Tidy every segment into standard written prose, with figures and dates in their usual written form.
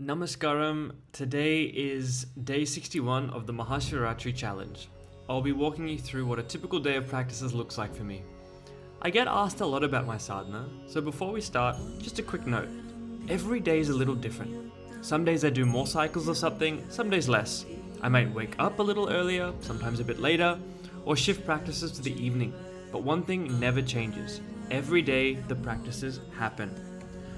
Namaskaram. Today is day 61 of the Mahashivratri challenge. I'll be walking you through what a typical day of practices looks like for me. I get asked a lot about my sadhana, so before we start, just a quick note. Every day is a little different. Some days I do more cycles of something, some days less. I might wake up a little earlier, sometimes a bit later, or shift practices to the evening. But one thing never changes. Every day the practices happen.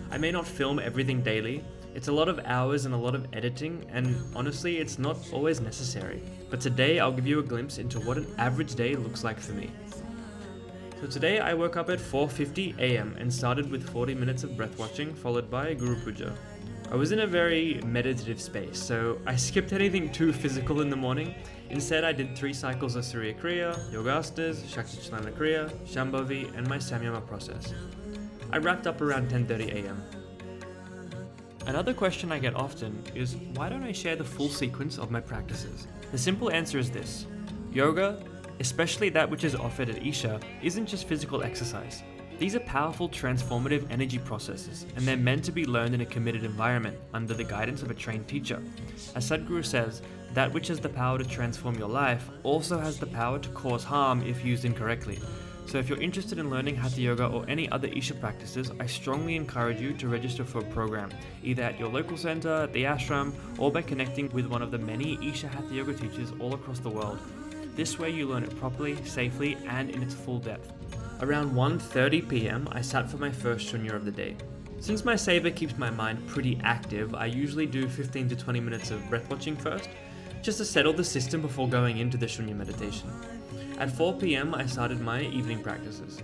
I may not film everything daily. It's a lot of hours and a lot of editing, and honestly, it's not always necessary. But today, I'll give you a glimpse into what an average day looks like for me. So today, I woke up at 4:50 a.m. and started with 40 minutes of breath watching, followed by Guru Puja. I was in a very meditative space, so I skipped anything too physical in the morning. Instead, I did 3 cycles of Surya Kriya, Yogastas, Shakti Kriya, Shambhavi, and my Samyama process. I wrapped up around 10:30 a.m. Another question I get often is, why don't I share the full sequence of my practices? The simple answer is this. Yoga, especially that which is offered at Isha, isn't just physical exercise. These are powerful transformative energy processes, and they're meant to be learned in a committed environment under the guidance of a trained teacher. As Sadhguru says, that which has the power to transform your life also has the power to cause harm if used incorrectly. So if you're interested in learning Hatha Yoga or any other Isha practices, I strongly encourage you to register for a program, either at your local center, at the ashram, or by connecting with one of the many Isha Hatha Yoga teachers all across the world. This way you learn it properly, safely, and in its full depth. Around 1:30 p.m, I sat for my first shunya of the day. Since my seva keeps my mind pretty active, I usually do 15 to 20 minutes of breath watching first, just to settle the system before going into the shunya meditation. At 4 p.m, I started my evening practices.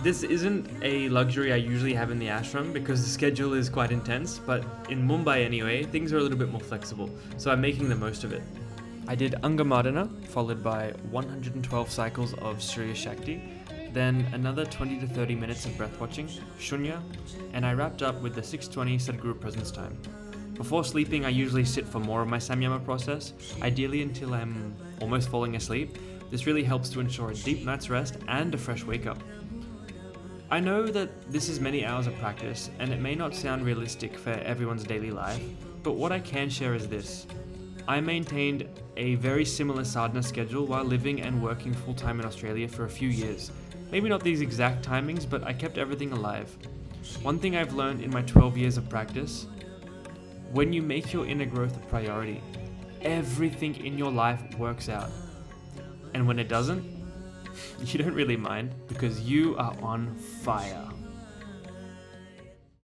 This isn't a luxury I usually have in the ashram because the schedule is quite intense, but in Mumbai anyway, things are a little bit more flexible, so I'm making the most of it. I did Angamadana, followed by 112 cycles of Surya Shakti, then another 20 to 30 minutes of breath watching, Shunya, and I wrapped up with the 6:20 Sadhguru presence time. Before sleeping, I usually sit for more of my Samyama process, ideally until I'm almost falling asleep. This really helps to ensure a deep night's rest and a fresh wake-up. I know that this is many hours of practice, and it may not sound realistic for everyone's daily life, but what I can share is this. I maintained a very similar sadhana schedule while living and working full-time in Australia for a few years. Maybe not these exact timings, but I kept everything alive. One thing I've learned in my 12 years of practice, when you make your inner growth a priority, everything in your life works out. And when it doesn't, you don't really mind because you are on fire.